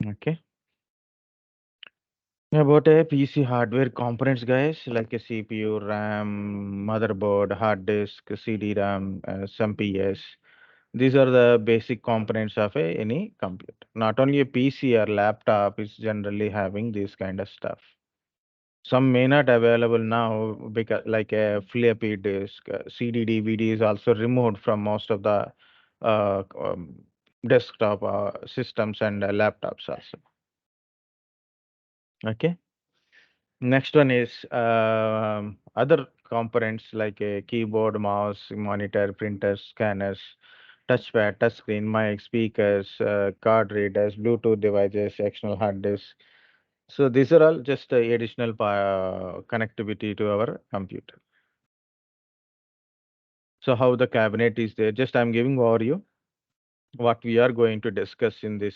Okay. About a PC hardware components, guys, like a CPU, RAM, motherboard, hard disk, CD-RAM, SMPS. These are the basic components of any computer. Not only a PC or laptop is generally having this kind of stuff. Some may not available now because like a floppy disk, CD, DVD is also removed from most of the desktop systems and laptops also. Okay. Next one is other components like a keyboard, mouse, monitor, printers, scanners, touchpad, touchscreen, mic, speakers, card readers, Bluetooth devices, external hard disk. So these are all just additional connectivity to our computer. So how the cabinet is there? Just I'm giving overview what we are going to discuss in this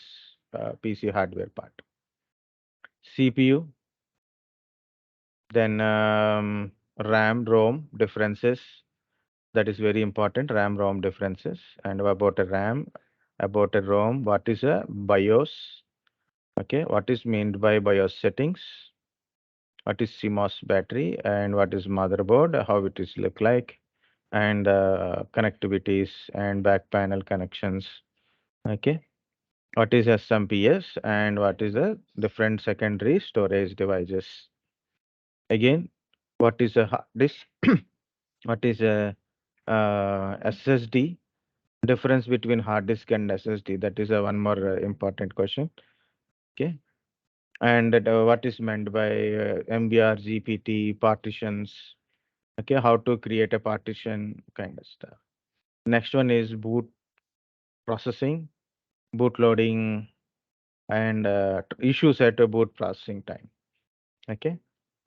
PC hardware part. CPU, then RAM, ROM differences. That is very important. RAM, ROM differences, and about a RAM, about a ROM. What is a BIOS? Okay, what is meant by BIOS settings? What is CMOS battery and what is motherboard? How it is look like, and connectivities and back panel connections. Okay, what is SMPS and what is the different secondary storage devices? Again, what is a hard disk? What is a SSD? Difference between hard disk and SSD. That is a one more important question. Okay, and what is meant by MBR, GPT, partitions? Okay, how to create a partition kind of stuff. Next one is boot processing, boot loading, and issues at a boot processing time. Okay,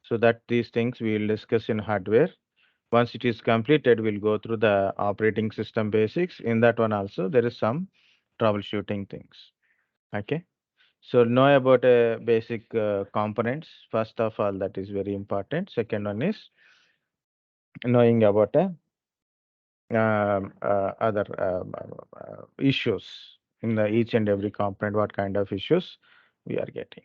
so that these things we will discuss in hardware. Once it is completed, we'll go through the operating system basics. In that one also, there is some troubleshooting things. Okay, so know about basic components. First of all, that is very important. Second one is knowing about other issues in the each and every component, what kind of issues we are getting.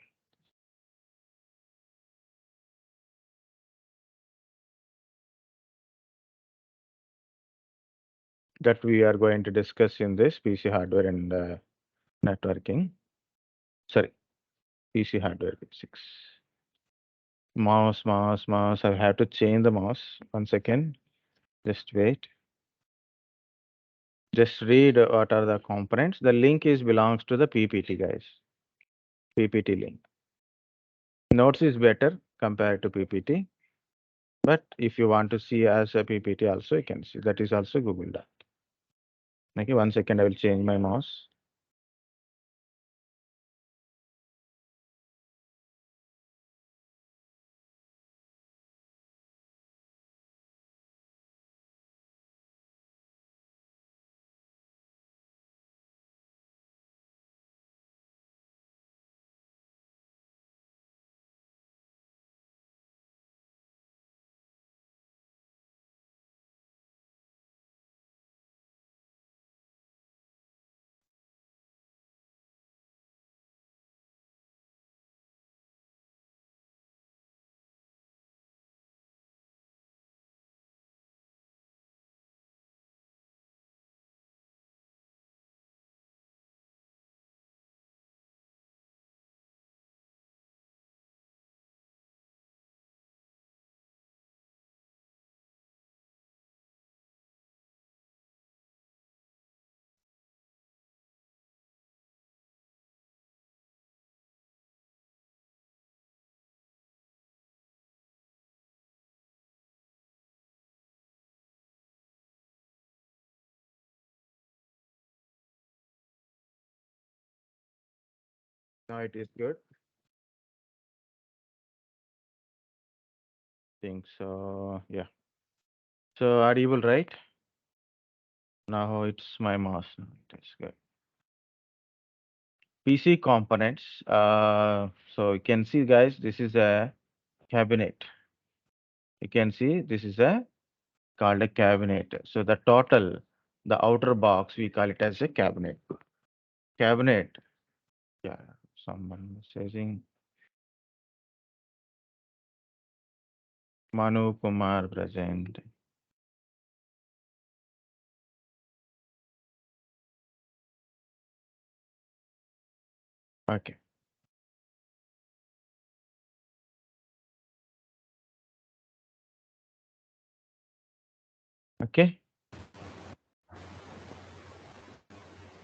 That we are going to discuss in this PC hardware and networking. Sorry, PC hardware basics. Mouse. I have to change the mouse. 1 second. Just wait. Just read what are the components. The link is belongs to the PPT, guys. PPT link. Notes is better compared to PPT. But if you want to see as a PPT also, you can see. That is also Google Doc. Okay, 1 second. I will change my mouse. Now it is good. Think so. Yeah. So audible, right? Now it's my mouse. Now it is good. PC components. So you can see, guys, this is a cabinet. You can see this is a called a cabinet. So the total, the outer box, we call it as a cabinet. Cabinet. Yeah. Someone messaging. Manu Kumar present. Okay. Okay.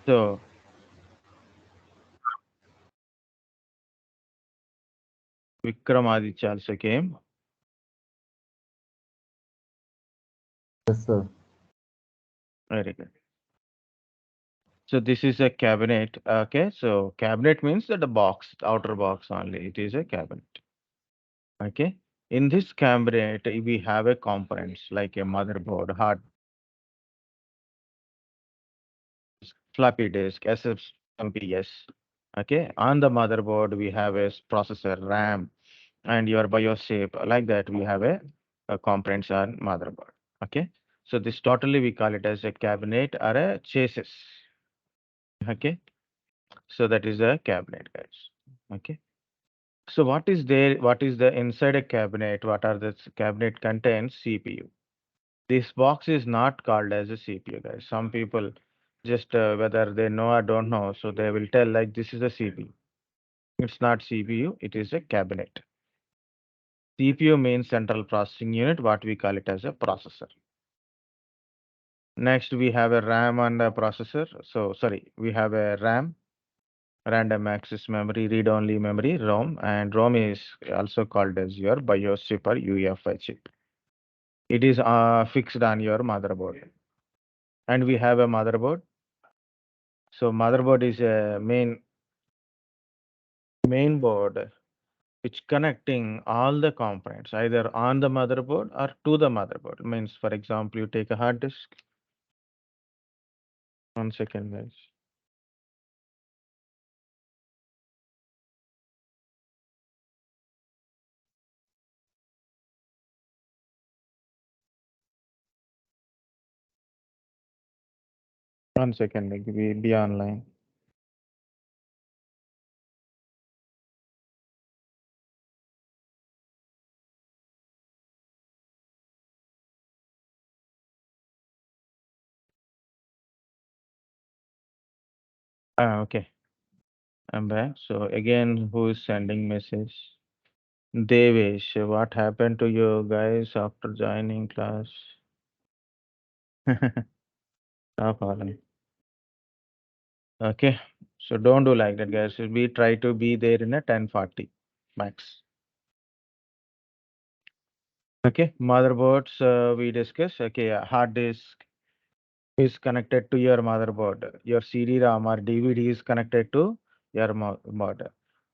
So Vikramaditya also came. Yes, sir. Very good. So this is a cabinet. Okay. So cabinet means that the box, the outer box only. It is a cabinet. Okay. In this cabinet, we have a components like a motherboard, hard floppy disk, SMPS. Okay. On the motherboard, we have a processor, RAM, and your BIOS chip. Like that, we have a components on motherboard. Okay. So this totally we call it as a cabinet or a chassis. Okay. So that is a cabinet, guys. Okay. So what is there? What is the inside a cabinet? What are the cabinet contains? CPU. This box is not called as a CPU, guys. Some people just whether they know or don't know, so they will tell like this is a CPU. It's not CPU. It is a cabinet. CPU means central processing unit. What we call it as a processor. Next, we have a RAM and a processor. So sorry, we have a RAM, random access memory, read-only memory, ROM, and ROM is also called as your BIOS chip or UEFI chip. It is fixed on your motherboard. And we have a motherboard. So motherboard is a main board which connecting all the components either on the motherboard or to the motherboard. Means for example, you take a hard disk. 1 second, guys. 1 second, like we be online. Okay, I'm back. So again, who is sending message? Devesh, what happened to you guys after joining class? No problem. Okay, so don't do like that, guys. We try to be there in a 10:40 max. Okay, motherboards we discuss. Okay, hard disk is connected to your motherboard. Your CD-ROM or DVD is connected to your motherboard.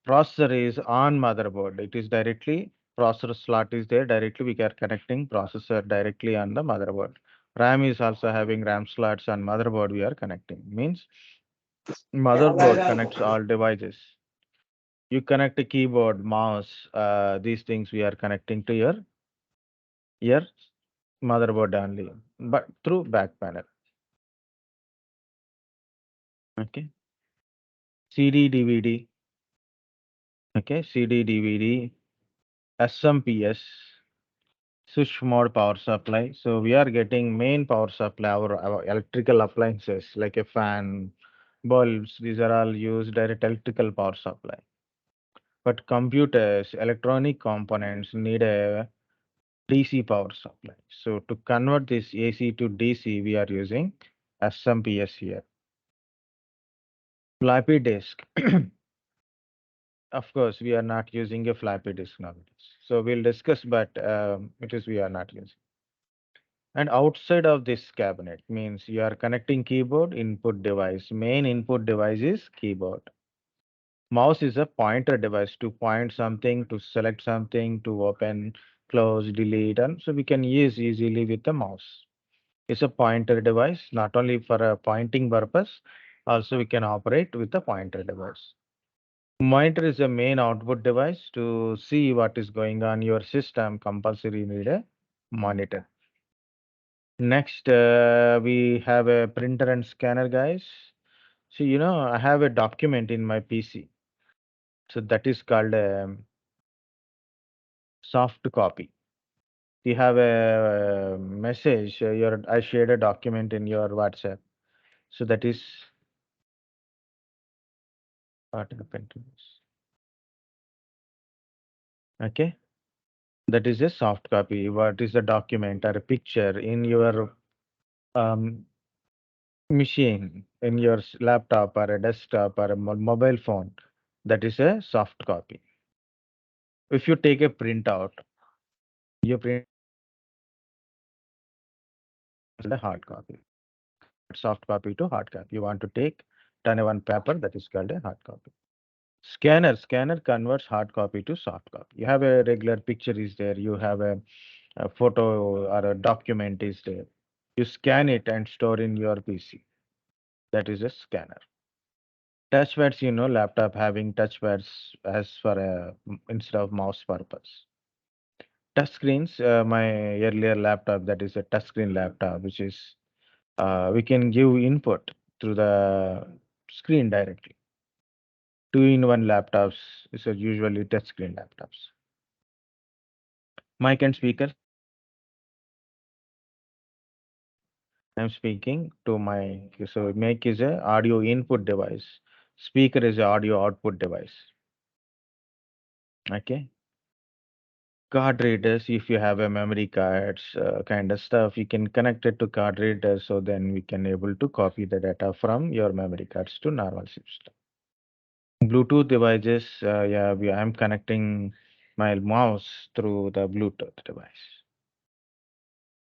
Processor is on motherboard. It is directly processor slot is there directly. We are connecting processor directly on the motherboard. RAM is also having RAM slots on motherboard. We are connecting means motherboard connects all devices. You connect a keyboard, mouse. These things we are connecting to your motherboard only, but through back panel. Okay, CD, DVD. Okay, CD, DVD, SMPS, switch mode power supply. So we are getting main power supply, our electrical appliances like a fan, bulbs. These are all used direct electrical power supply. But computers, electronic components need a DC power supply. So to convert this AC to DC, we are using SMPS here. Floppy disk. Of course, we are not using a floppy disk nowadays. So we'll discuss, but it is we are not using. And outside of this cabinet means you are connecting keyboard input device. Main input device is keyboard. Mouse is a pointer device to point something, to select something, to open, close, delete, and so we can use easily with the mouse. It's a pointer device, not only for a pointing purpose, also we can operate with the pointer device. Monitor is a main output device to see what is going on your system. Compulsory need a monitor. Next, we have a printer and scanner, guys. So, I have a document in my PC. So that is called soft copy. You have a message, I shared a document in your WhatsApp. So that is what happened to this. Okay. That is a soft copy. What is a document or a picture in your um, machine, in your laptop or a desktop or a mobile phone? That is a soft copy. If you take a printout, you print a hard copy. Soft copy to hard copy. You want to take turn a one paper, that is called a hard copy. Scanner converts hard copy to soft copy. You have a regular picture is there. You have a photo or a document is there. You scan it and store in your PC. That is a scanner. Touchpads, laptop having touchpads as for a instead of mouse purpose. Touch screens, my earlier laptop, that is a touchscreen laptop, which is we can give input through the screen directly. Two-in-one laptops is usually touchscreen laptops. Mic and speaker. I'm speaking to mic. So mic is a audio input device. Speaker is a audio output device. Okay. Card readers, if you have a memory cards kind of stuff, you can connect it to card readers. So then we can able to copy the data from your memory cards to normal system. Bluetooth devices, yeah, I'm connecting my mouse through the Bluetooth device.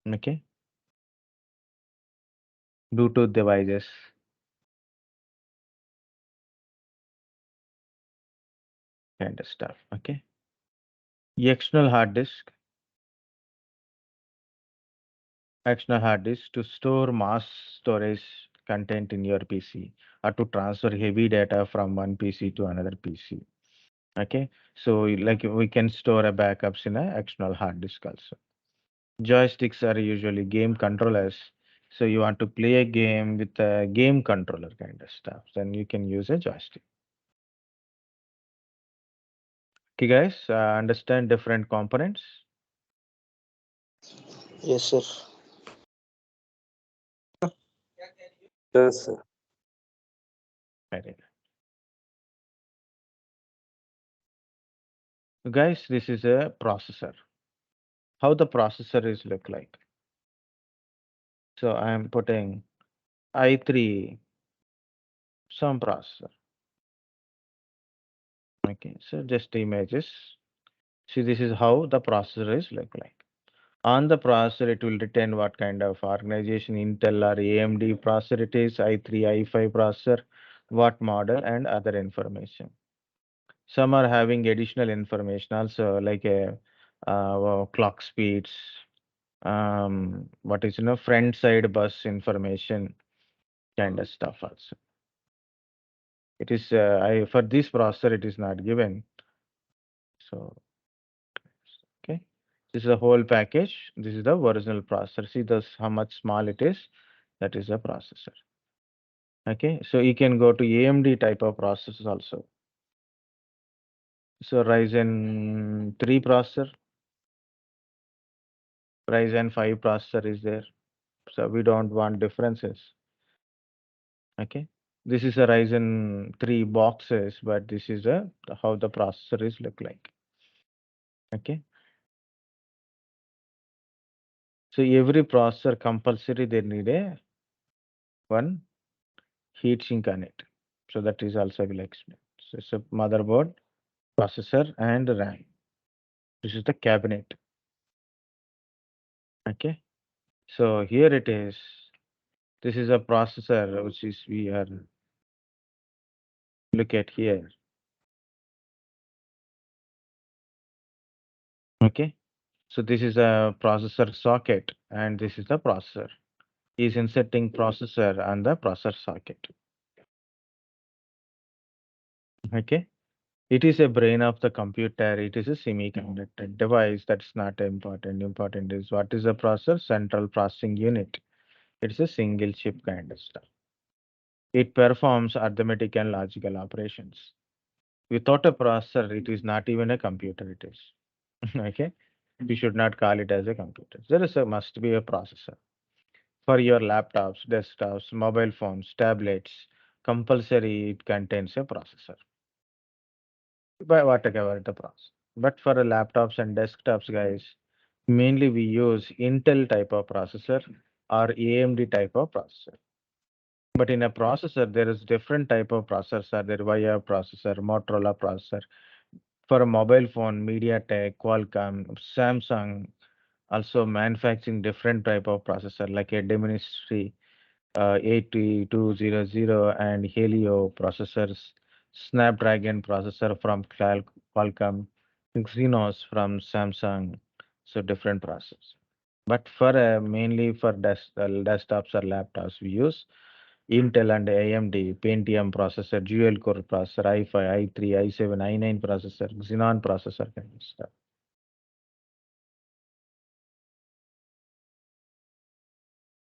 Okay. Bluetooth devices kind of stuff. Okay. External hard disk. External hard disk to store mass storage content in your PC or to transfer heavy data from one PC to another PC. Okay. So like we can store a backups in a external hard disk also. Joysticks are usually game controllers. So you want to play a game with a game controller kind of stuff, then you can use a joystick. Okay, guys, understand different components. Yes, sir. Yes, sir. Right. Guys, this is a processor. How the processor is look like. So I am putting i3 some processor. Okay, so just images. See, this is how the processor is look like. On the processor, it will retain what kind of organization, Intel or AMD processor it is, i3, i5 processor, what model, and other information. Some are having additional information also, like a clock speeds, what is front side bus information, kind of stuff also. It is for this processor, it is not given. So okay, this is the whole package. This is the original processor. See this how much small it is. That is the processor. Okay, so you can go to AMD type of processors also. So Ryzen 3 processor, Ryzen 5 processor is there. So we don't want differences. Okay, this is a Ryzen 3 boxes, but this is a how the processor is look like. Okay, so every processor compulsory they need a one heat sink on it. So that is also I will explain. So it's a motherboard, processor, and RAM. This is the cabinet. Okay. So here it is. This is a processor which is we are look at here. Okay. So this is a processor socket and this is the processor. Is inserting processor on the processor socket. Okay. It is a brain of the computer. It is a semiconductor device. That's not important. Important is what is the processor? Central processing unit. It's a single chip kind of stuff. It performs arithmetic and logical operations. Without a processor, it is not even a computer. It is okay. We should not call it as a computer. There is a must be a processor for your laptops, desktops, mobile phones, tablets. Compulsory, it contains a processor. By whatever the process. But for laptops and desktops, guys, mainly we use Intel type of processor or AMD type of processor. But in a processor, there is different type of processor. There VIA processor, Motorola processor. For a mobile phone, MediaTek, Qualcomm, Samsung, also manufacturing different type of processor like a Dimensity 8200 and Helio processors, Snapdragon processor from Qualcomm, Exynos from Samsung, so different processors. But for mainly for desktops or laptops, we use Intel and AMD Pentium processor, dual core processor, i5, i3, i7, i9 processor, Xenon processor kind of stuff.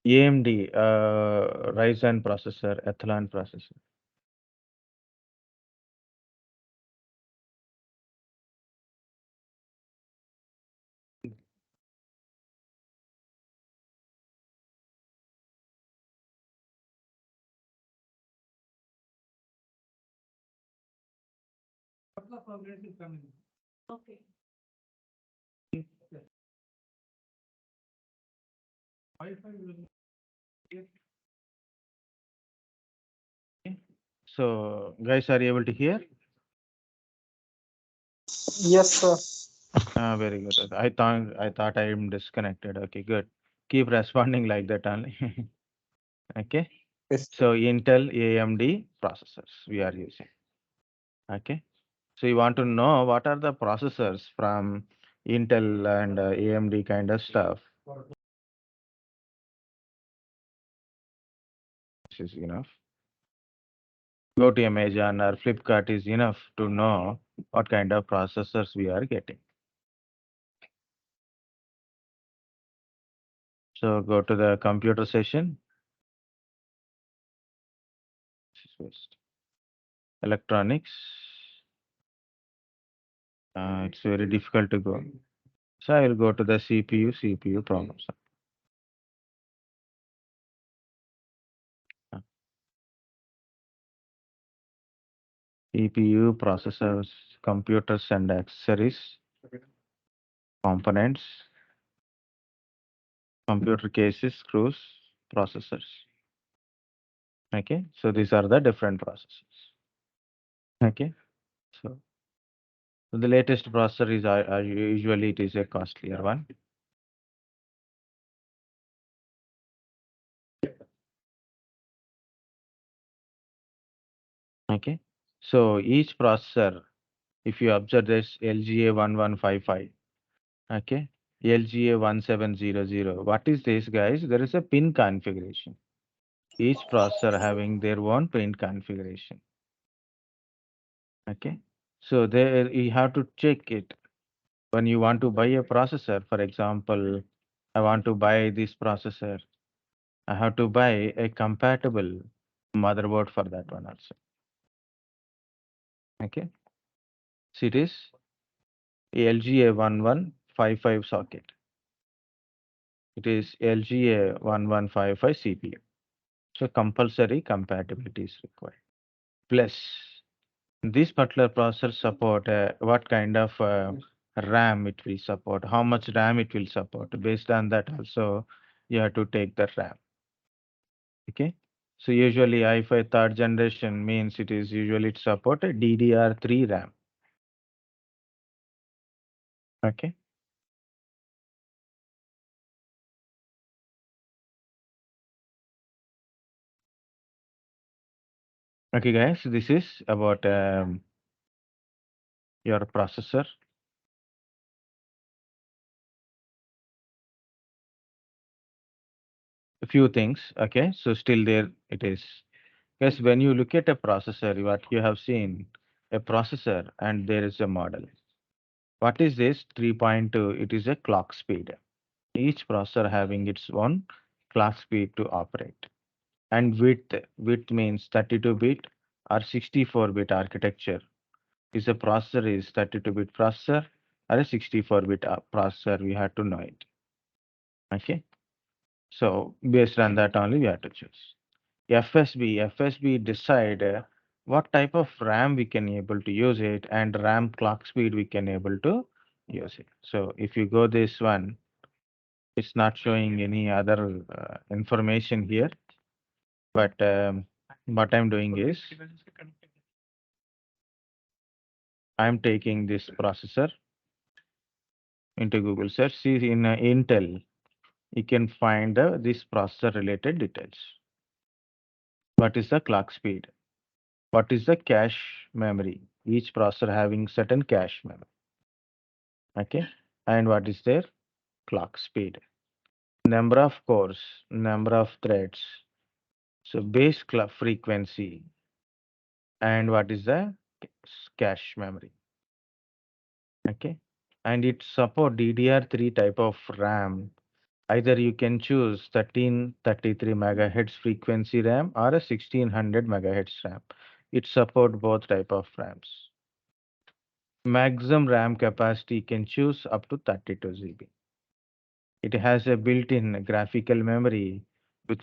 AMD Ryzen processor, Athlon processor. So, guys, are you able to hear? Yes, sir. Very good. I thought I am disconnected. Okay, good. Keep responding like that only. Okay. Yes, sir. So Intel AMD processors we are using. Okay. So you want to know what are the processors from Intel and AMD kind of stuff. This is enough. Go to Amazon or Flipkart is enough to know what kind of processors we are getting. So go to the computer session. Electronics. It's very difficult to go. So I will go to the CPU problems. CPU, processors, computers and accessories, components, computer cases, screws, processors. Okay, so these are the different processors. Okay, so the latest processor is usually it is a costlier one. Okay, so each processor, if you observe this LGA 1155, okay, LGA 1700, what is this, guys? There is a pin configuration. Each processor having their own pin configuration. Okay, so there you have to check it when you want to buy a processor. For example, I want to buy this processor. I have to buy a compatible motherboard for that one also. Okay, so it is LGA 1155 socket. It is LGA 1155 CPU. So compulsory compatibility is required. Plus, this particular processor support what kind of RAM it will support, how much RAM it will support. Based on that also, you have to take the RAM. Okay. So usually i5 third generation means it is usually it support a DDR3 RAM. Okay. Okay, guys. This is about your processor. A few things. Okay. So still there it is. Yes, when you look at a processor, what you have seen a processor and there is a model. What is this 3.2? It is a clock speed. Each processor having its own clock speed to operate. And width means 32-bit or 64-bit architecture. Is a processor is 32-bit processor or a 64-bit processor? We have to know it. Okay. So based on that only we have to choose. FSB decide what type of RAM we can able to use it and RAM clock speed we can able to use it. So if you go this one, it's not showing any other information here, but what I'm doing is I'm taking this processor into Google search. See in Intel, you can find this processor related details. What is the clock speed? What is the cache memory? Each processor having certain cache memory. Okay. And what is their clock speed? Number of cores, number of threads. So base clock frequency. And what is the cache memory? Okay. And it support DDR3 type of RAM. Either you can choose 1333 megahertz frequency RAM or a 1600 megahertz RAM. It support both type of RAMs. Maximum RAM capacity can choose up to 32 GB. It has a built-in graphical memory with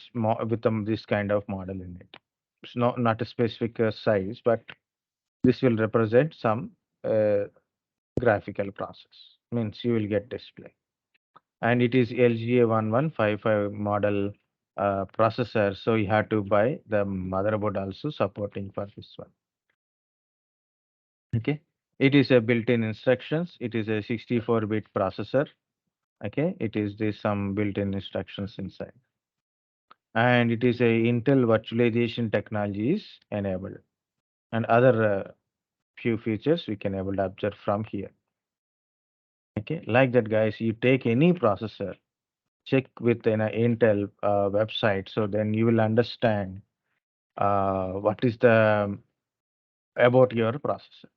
this kind of model in it. It's not a specific size, but this will represent some uh, graphical process. Means you will get display. And it is LGA 1155 model processor, so you have to buy the motherboard also supporting for this one. Okay, it is a built-in instructions. It is a 64-bit processor. Okay, it is this some built-in instructions inside, and it is a Intel virtualization technology is enabled, and other few features we can able to observe from here. Okay, like that, guys. You take any processor, check with an Intel website, so then you will understand what is the about your processor.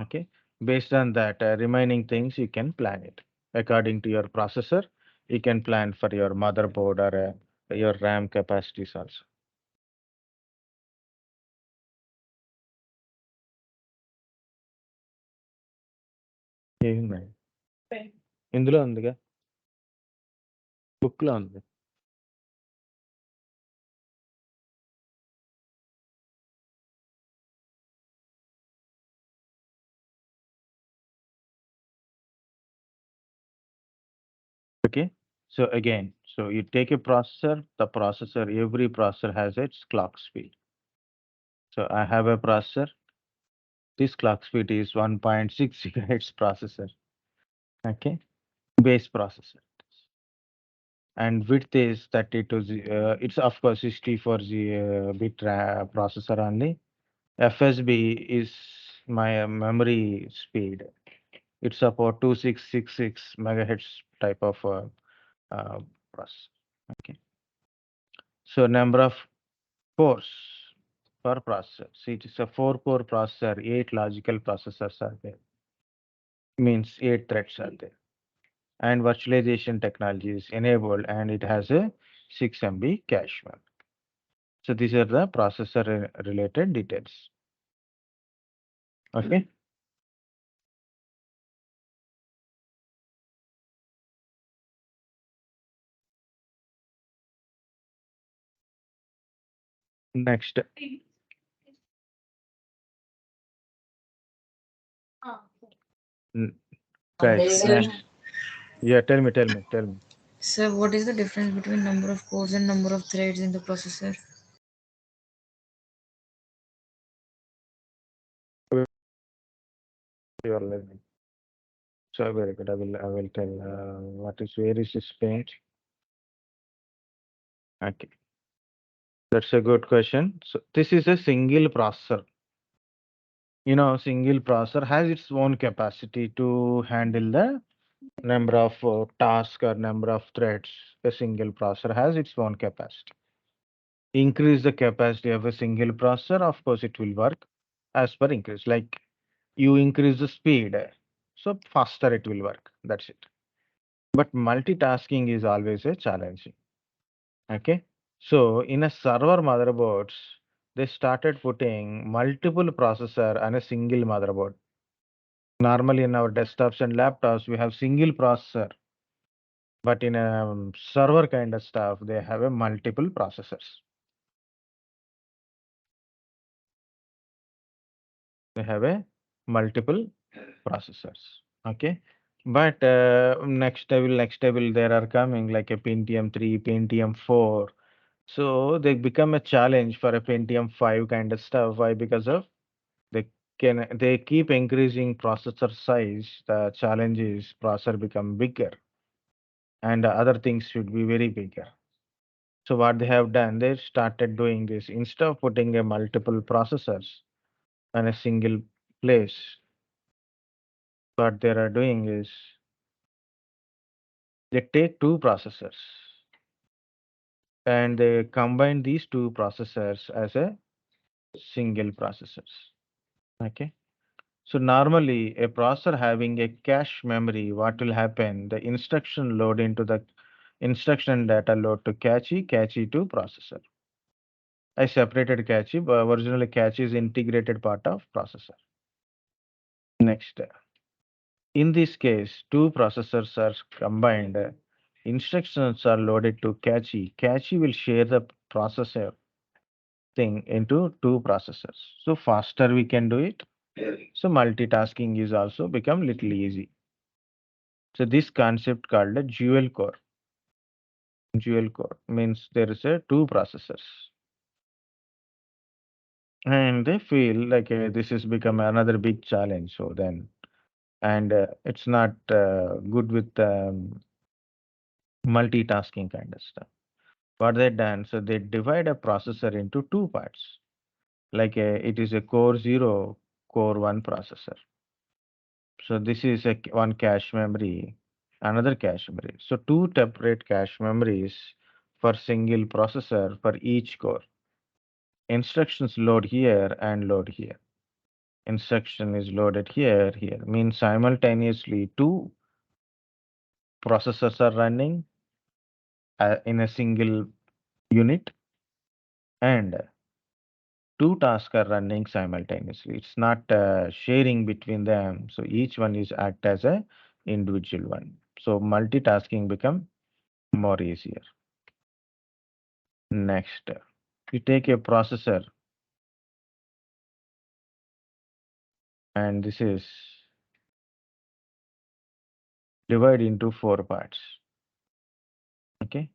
Okay, based on that, remaining things you can plan it according to your processor. You can plan for your motherboard or your RAM capacities also. ఏమున్నాయి? ఇందులో ఉందిగా, book లో ఉంది. Okay, so again, so you take a processor, the processor, every processor has its clock speed. So I have a processor, this clock speed is 1.6 gigahertz processor. Okay, base processor. And width is 32 it's of course 64 bit processor only. FSB is my memory speed. It support 2666 megahertz type of uh, processor. Okay, so number of cores per processor. See, it is a 4-core processor, 8 logical processors are there. Means 8 threads are there. And virtualization technology is enabled, and it has a 6 MB cache memory. So these are the processor related details. Okay. Next, n- guys, Sir, next. Yeah, tell me. sir, what is the difference between number of cores and number of threads in the processor? You are learning. So very good. I will tell what is where is this paint. Okay, that's a good question. So this is a single processor. Single processor has its own capacity to handle the number of tasks or number of threads. A single processor has its own capacity. Increase the capacity of a single processor, of course, it will work as per increase. Like you increase the speed, so faster it will work. That's it. But multitasking is always a challenge. Okay. So in a server motherboards, they started putting multiple processor on a single motherboard. Normally in our desktops and laptops, we have single processor, but in a server kind of stuff, they have a multiple processors. They have a multiple processors. Okay. But next table, there are coming like a Pentium 3, Pentium 4. So they become a challenge for a Pentium 5 kind of stuff. Why? Because of they keep increasing processor size. The challenge is processor become bigger and other things should be very bigger. So what they have done, they started doing this instead of putting a multiple processors on a single place. What they are doing is they take two processors and they combine these two processors as a single processors. Okay. So normally a processor having a cache memory, what will happen? The instruction load into the instruction data load to cache to processor. I separated cache, but originally cache is integrated part of processor. Next, in this case, two processors are combined. Instructions are loaded to cache. Cache will share the processor thing into two processors. So faster we can do it. So multitasking is also become little easy. So this concept called a dual core. Dual core means there is a two processors, and they feel like this has become another big challenge. So then, and it's not good with multitasking kind of stuff. What they done? So they divide a processor into two parts. Like it is a core 0, core 1 processor. So this is a one cache memory, another cache memory. So two separate cache memories for single processor for each core. Instructions load here and load here. Instruction is loaded here. Means simultaneously two processors are running in a single unit and two tasks are running simultaneously. It's not sharing between them. So each one is act as a individual one. So multitasking become more easier. Next, you take a processor and this is divided into four parts. Okay.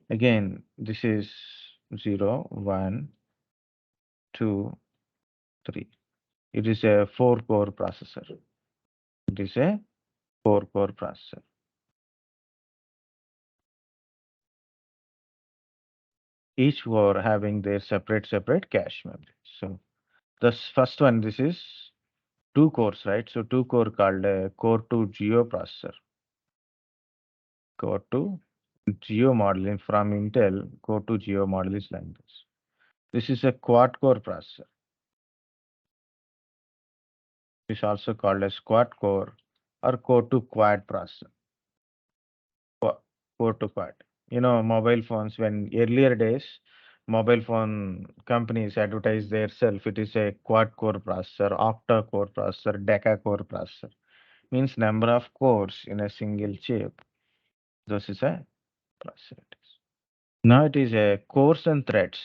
Again, this is 0, 1, 2, 3. It is a four-core processor. It is a four-core processor. Each core having their separate cache memory. So the first one, this is two cores, right? So two core called a core 2 Geo processor. Core 2 Geo model from Intel, core 2 Geo model is like this. This is a quad core processor. It is also called as quad core or core 2 quad processor. Core to quad. You know, mobile phones, when earlier days, mobile phone companies advertise their self, it is a quad core processor, octa core processor, deca core processor. Means number of cores in a single chip. This is a processor. It is. Now it is a cores and threads.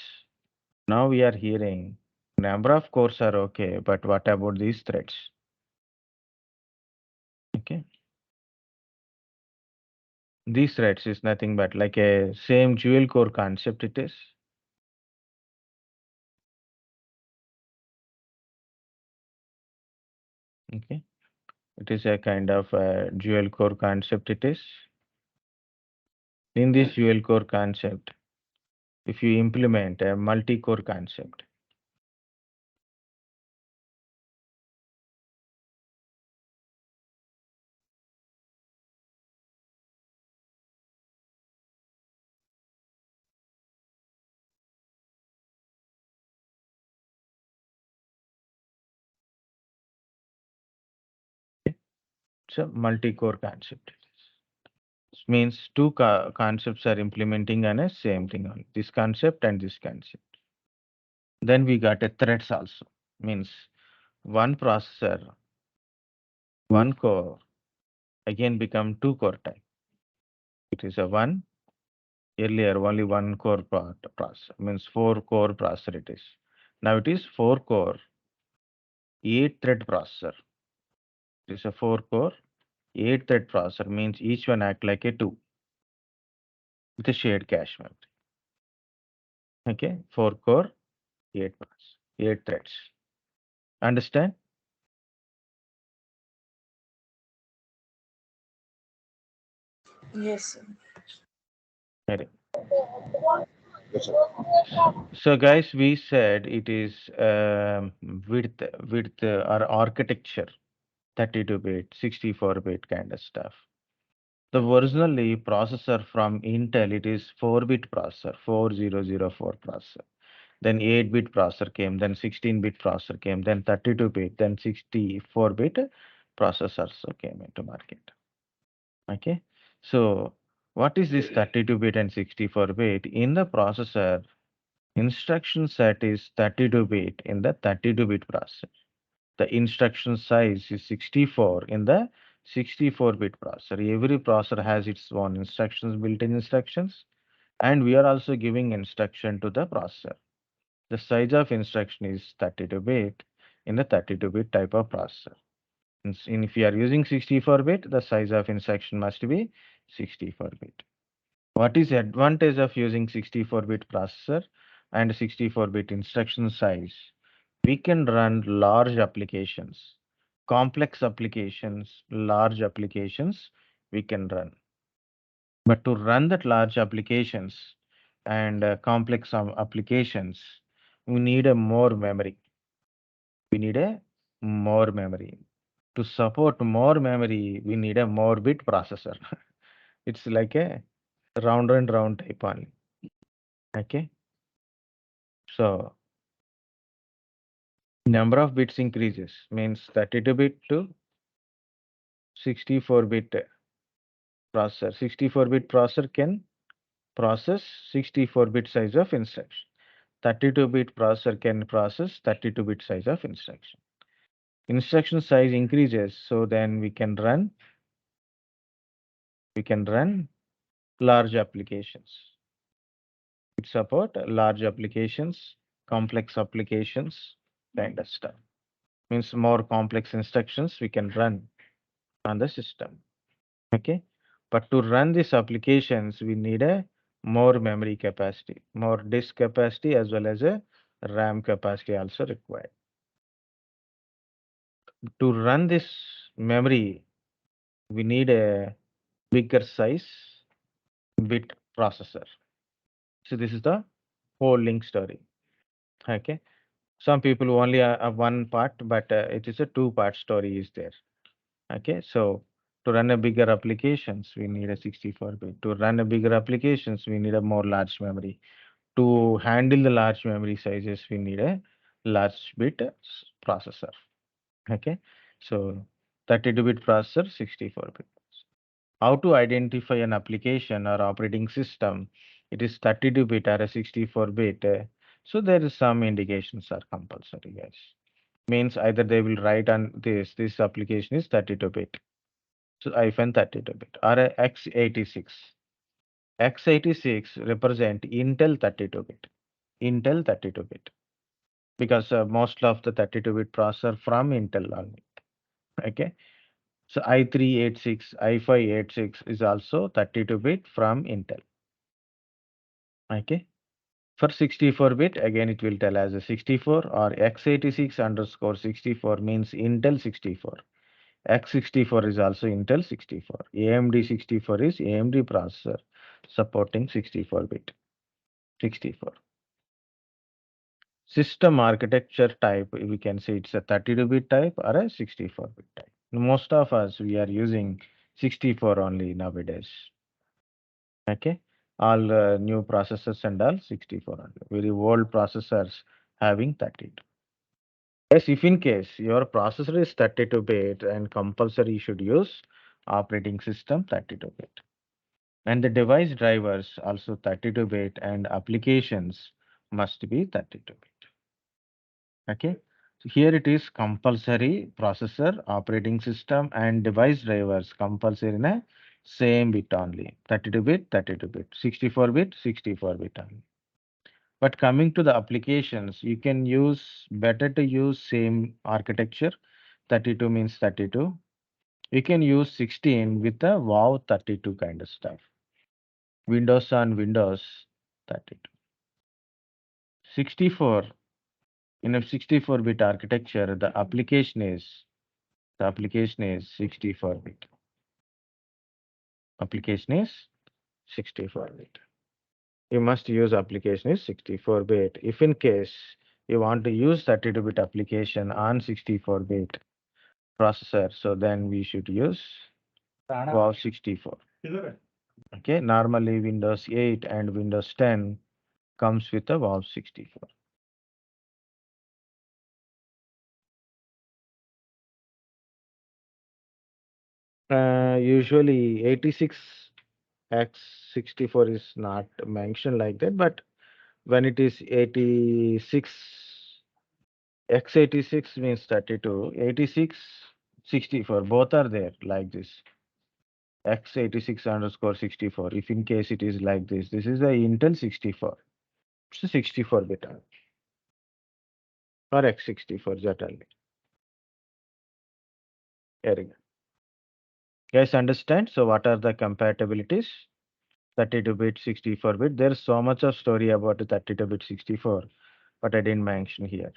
Now we are hearing number of cores are okay, but what about these threads? Okay. These threads is nothing but like a same dual core concept it is. Okay. It is a kind of a dual core concept it is. In this dual core concept, if you implement a multi-core concept, it's a multi-core concept. It is. It means two concepts are implementing on a same thing on this concept and this concept. Then we got a threads also, means one processor, one core, again become two core type. It is a one, earlier only one core processor, means four core processor it is. Now it is four core, eight thread processor. It is a four core, eight thread processor, means each one act like a two with a shared cache memory. Okay, four core, eight processor, eight threads. Understand? Yes, sir. Very. So guys, we said it is width or architecture, 32-bit, 64-bit kind of stuff. The originally processor from Intel, it is 4-bit processor, 4004 processor. Then 8-bit processor came, then 16-bit processor came, then 32-bit, then 64-bit processors came into market. Okay. So what is this 32-bit and 64-bit? In the processor, instruction set is 32-bit in the 32-bit processor. The instruction size is 64 in the 64-bit processor. Every processor has its own instructions, built-in instructions, and we are also giving instruction to the processor. The size of instruction is 32-bit in the 32-bit type of processor. And if you are using 64-bit, the size of instruction must be 64-bit. What is the advantage of using 64-bit processor and 64-bit instruction size? We can run large applications, complex applications, large applications we can run. But to run that large applications and complex applications, we need a more memory. We need a more memory. To support more memory, we need a more bit processor. It's like a round and round type only. Okay. So number of bits increases, means 32-bit to 64-bit processor. 64-bit processor can process 64-bit size of instruction. 32-bit processor can process 32-bit size of instruction. Instruction size increases, so then we can run large applications. It support large applications, complex applications, kind of stuff. Means more complex instructions we can run on the system. Okay. But to run these applications, we need a more memory capacity, more disk capacity, as well as a RAM capacity also required. To run this memory, we need a bigger size bit processor. So this is the whole link story. Okay. Some people only have one part, but it is a two-part story is there. Okay. So to run a bigger applications, we need a 64-bit. To run a bigger applications, we need a more large memory. To handle the large memory sizes, we need a large bit processor. Okay. So 32-bit processor, 64-bit. How to identify an application or operating system? It is 32-bit or a 64-bit. So there is some indications are compulsory, guys. Means either they will write on this application is 32-bit. So hyphen 32-bit or a x86. X86 represent Intel 32-bit. Intel 32-bit. Because most of the 32-bit processor from Intel only. Okay. So i386, i586 is also 32-bit from Intel. Okay. For 64-bit, again it will tell as a 64 or x86 underscore 64 means Intel 64. X64 is also Intel 64. AMD 64 is AMD processor supporting 64-bit. 64. System architecture type, we can say it's a 32-bit type or a 64-bit type. Most of us, we are using 64 only nowadays. Okay. All new processors and all 64 only. Very old processors having 32. Yes, if in case your processor is 32-bit and compulsory you should use operating system 32-bit. And the device drivers also 32-bit and applications must be 32-bit. Okay. So here it is compulsory processor, operating system, and device drivers compulsory in a same bit only. 32-bit, 32-bit, 64-bit, 64-bit only. But coming to the applications, you can use better to use same architecture. 32 means 32. You can use 16 with the wow 32 kind of stuff. Windows on Windows 32. 64 in a 64-bit architecture, the application is 64-bit. Application is 64-bit. You must use application is 64-bit. If in case you want to use 32-bit application on 64-bit processor, so then we should use wow 64. Okay, normally Windows 8 and Windows 10 comes with a wow 64. Usually 86x64 is not mentioned like that, but when it is 86, x86 means 32, 86, 64, both are there like this. X86 underscore 64. If in case it is like this is the Intel 64. It's a 64-bit or x64 certainly. Very good. Guys understand? So what are the compatibilities? 32-bit, 64-bit. There's so much of story about the 32-bit 64, but I didn't mention here.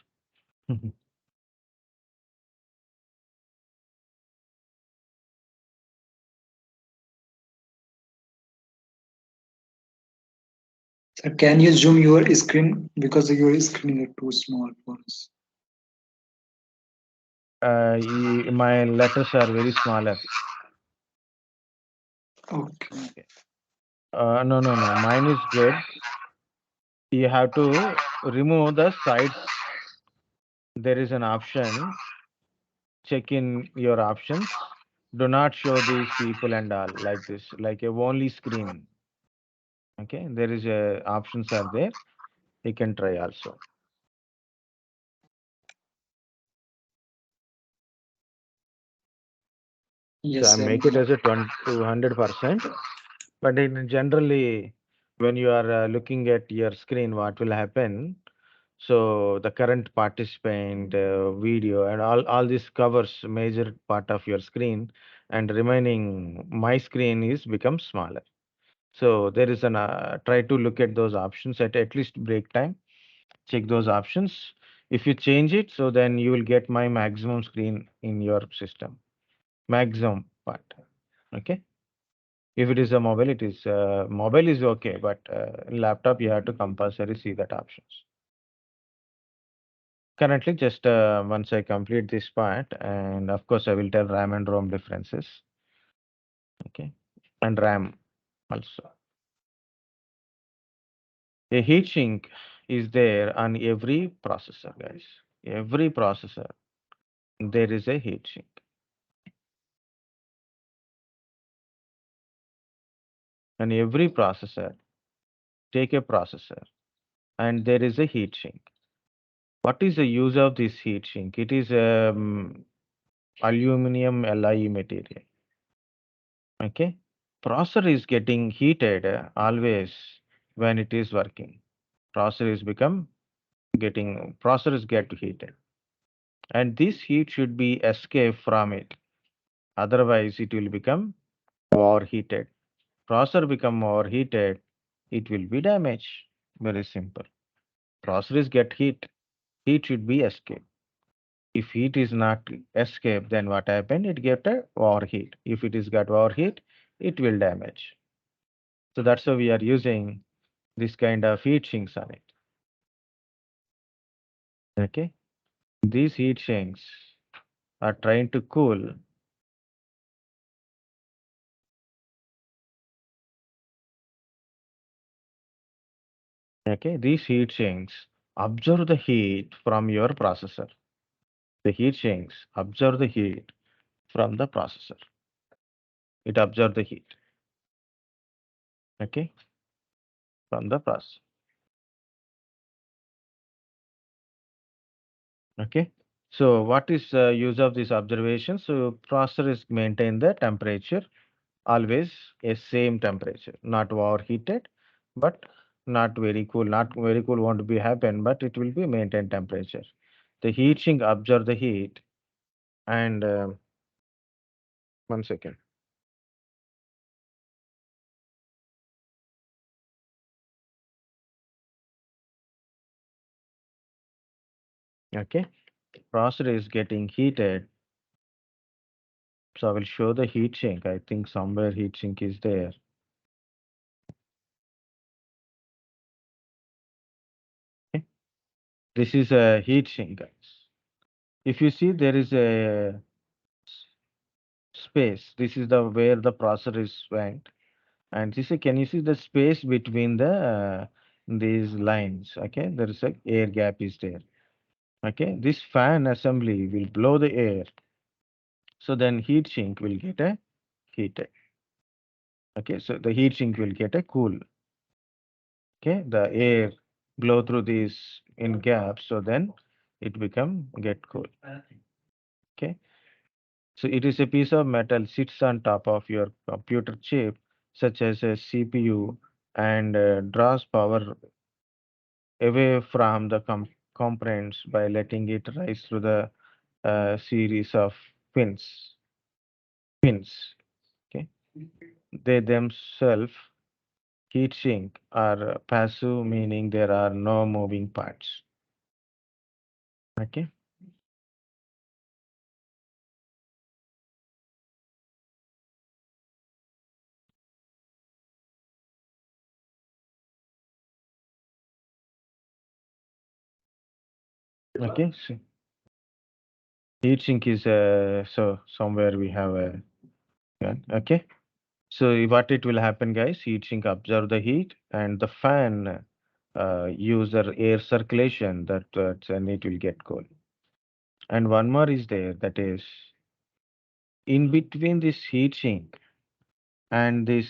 Sir, can you zoom your screen because your screen is too small for us? My letters are very smaller. Okay. No, no, no. Mine is good. You have to remove the sides. There is an option. Check in your options. Do not show these people and all like this, like a only screen. Okay, there is a options are there. You can try also. So Yes, I sir. make it as a 200%. But in generally, when you are looking at your screen, what will happen? So the current participant, video, and all this covers major part of your screen, and remaining my screen is become smaller. So there is an try to look at those options at least break time. Check those options. If you change it, so then you will get my maximum screen in your system. Maximum part. Okay. If it is a mobile, it is mobile is okay, but laptop you have to compulsory see that options. Currently, just once I complete this part, and of course I will tell RAM and ROM differences. Okay, and RAM also. A heat sink is there on every processor, guys. Every processor there is a heat sink. And every processor, take a processor, and there is a heat sink. What is the use of this heat sink? It is aluminum alloy material. Okay, processor is getting heated always when it is working. Processor is get heated, and this heat should be escape from it. Otherwise, it will become overheated. Processor become overheated, it will be damaged. Very simple. Processor is get heat should be escape. If heat is not escape, then what happened? It get a overheat. If it is got overheat, it will damage. So that's why we are using this kind of heat sinks on it. Okay, these heat sinks are trying to cool. Okay, these heat sinks absorb the heat from your processor. The heat sinks absorb the heat from the processor. It absorbs the heat. Okay, from the processor. Okay. So what is use of this observation? So processor is maintain the temperature always a same temperature, not overheated, but not very cool. Not very cool won't be happen, but it will be maintained temperature. The heat sink absorb the heat and 1 second. Okay, processor is getting heated. So I will show the heat sink. I think somewhere heat sink is there. Okay. This is a heat sink, guys. If you see there is a space. This is the where the processor is went. And this is, can you see the space between the these lines? Okay, there is a air gap is there. Okay, this fan assembly will blow the air. So then heat sink will get a heated. Okay, so the heat sink will get a cool. Okay, the air blow through these in gaps, so then it become get cool. Okay, so it is a piece of metal sits on top of your computer chip, such as a CPU, and draws power away from the components by letting it rise through the series of pins. Pins. Okay, they themselves heat sink are passive, meaning there are no moving parts. Okay. Okay. So heat sink is so somewhere we have a yeah, okay. So what it will happen, guys? Heat sink absorb the heat, and the fan use the air circulation and it will get cold. And one more is there, that is in between this heat sink and this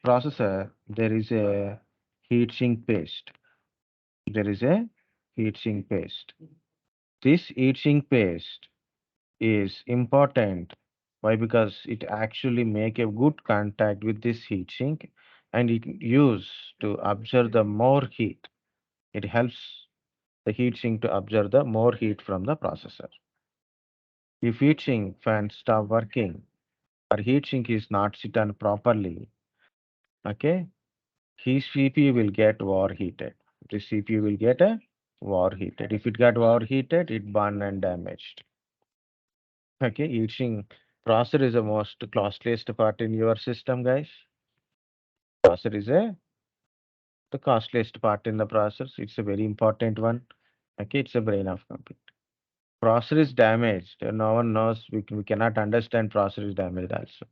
processor, there is a heat sink paste. There is a heat sink paste. This heat sink paste is important. Why? Because it actually make a good contact with this heat sink and it use to absorb the more heat. It helps the heat sink to absorb the more heat from the processor. If heat sink fan stop working or heat sink is not sit on properly, okay, his CPU will get overheated. The CPU will get a overheated. If it got overheated, it burn and damaged. Okay, heat sink processor is the most costliest part in your system, guys. Processor is the costliest part in the processor. It's a very important one. Okay, it's a brain of computer. Processor is damaged. No one knows. We cannot understand processor is damaged also.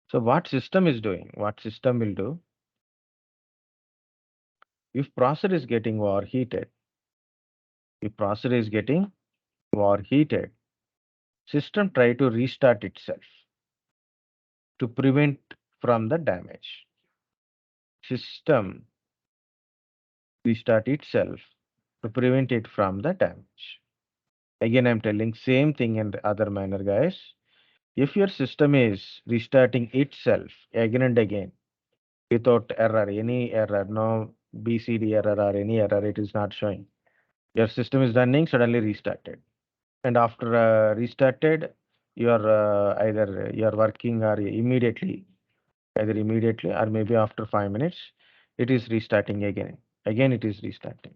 So what system is doing? What system will do? If processor is getting overheated, if processor is getting overheated, system try to restart itself to prevent from the damage. System restart itself to prevent it from the damage. Again, I'm telling same thing in the other manner, guys. If your system is restarting itself again and again without error, any error, no BCD error or any error, it is not showing. Your system is running, suddenly restarted. And after restarted, you're working or immediately, either immediately or maybe after 5 minutes, it is restarting again. Again, it is restarting.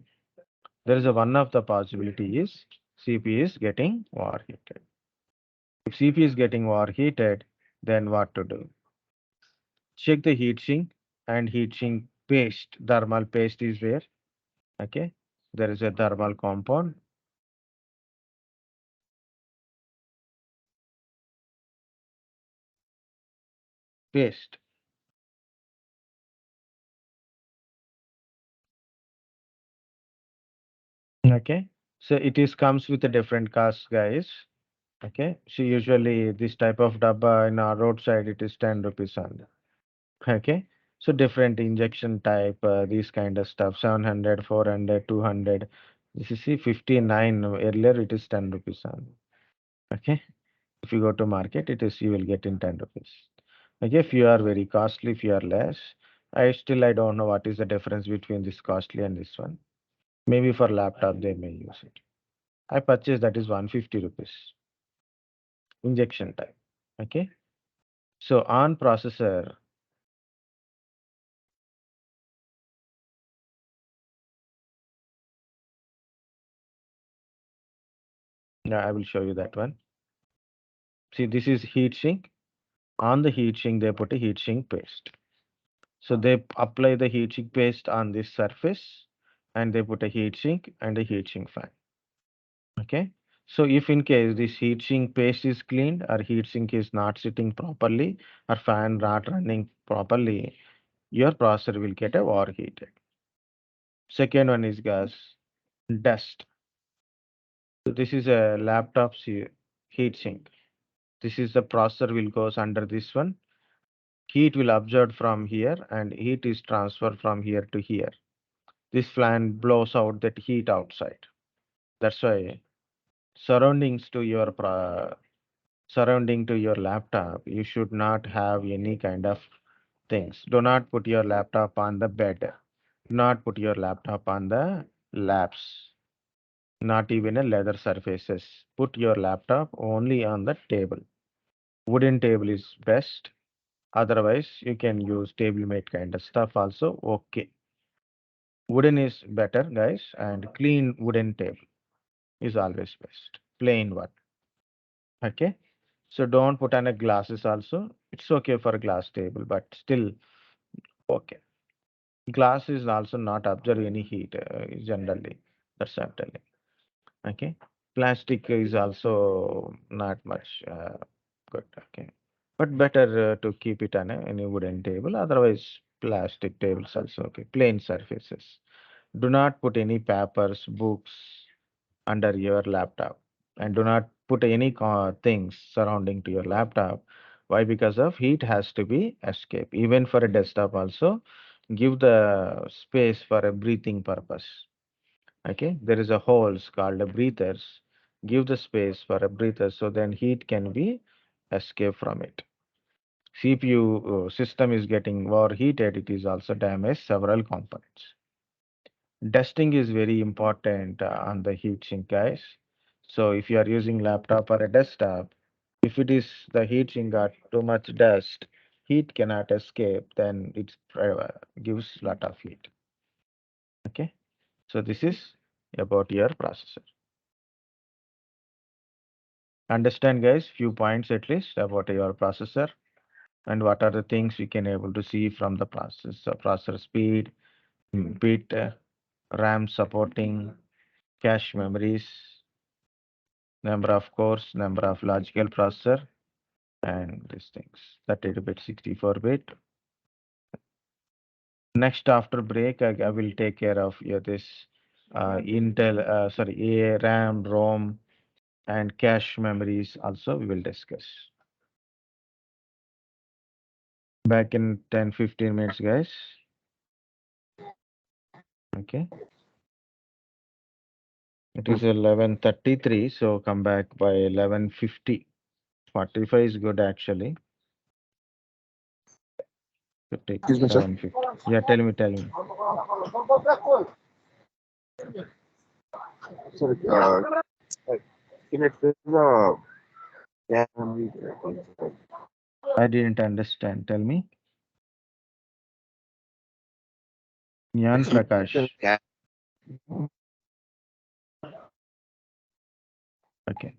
There is a one of the possibility is CPU is getting overheated. If CPU is getting overheated, then what to do? Check the heatsink and heatsink paste. Thermal paste is there. Okay. There is a thermal compound. Paste. Okay. So it is comes with a different cost, guys. Okay. So usually this type of dabba in our roadside, it is 10 rupees on. Okay. So different injection type, these kind of stuff, 700, 400, 200. This is see 59. Earlier it is 10 rupees only. Okay. If you go to market, it is you will get in 10 rupees. Okay. If you are very costly, if you are less, I don't know what is the difference between this costly and this one. Maybe for laptop they may use it. I purchased that is 150 rupees. Injection type. Okay. So on processor, I will show you that one. See, this is heat sink. On the heat sink, they put a heat sink paste. So they apply the heat sink paste on this surface and they put a heat sink and a heat sink fan. Okay. So if in case this heat sink paste is cleaned or heat sink is not sitting properly or fan not running properly, your processor will get overheated. Second one is gas, dust. So this is a laptop heat sink. This is the processor will goes under this one. Heat will absorb from here and heat is transferred from here to here. This fan blows out that heat outside. That's why surroundings to your surrounding to your laptop, you should not have any kind of things. Do not put your laptop on the bed. Do not put your laptop on the laps. Not even a leather surfaces. Put your laptop only on the table. Wooden table is best. Otherwise, you can use table made kind of stuff also. Okay. Wooden is better, guys, and clean wooden table is always best. Plain one. Okay. So don't put on a glasses also. It's okay for a glass table, but still okay. Glass is also not absorb any heat generally. That's what I'm telling. Okay. Plastic is also not much good. Okay. But better to keep it on any wooden table. Otherwise, plastic tables also okay. Plain surfaces. Do not put any papers, books under your laptop, and do not put any things surrounding to your laptop. Why? Because of heat has to be escape. Even for a desktop also, give the space for a breathing purpose. Okay, there is a holes called a breathers. Give the space for a breather so then heat can be escape from it. CPU system is getting overheated. It is also damaged several components. Dusting is very important on the heatsink, guys. So if you are using laptop or a desktop, if it is the heatsink got too much dust, heat cannot escape, then it gives lot of heat. Okay, so this is about your processor. Understand, guys, few points at least about your processor and what are the things you can able to see from the processor speed, bit, RAM supporting, cache memories, number of cores, number of logical processor, and these things. 32-bit, 64-bit. Next, after break, I will take care of this RAM, ROM, and cache memories. Also, we will discuss. Back in 10-15 minutes, guys. Okay. It is 11:33, so come back by 11:50. 45 is good actually. 50, Excuse me, sir. 7:50. Yeah, tell me, tell me. Sorry. In it, there's yeah, I didn't understand. Tell me. Nyan Prakash. yeah. Okay.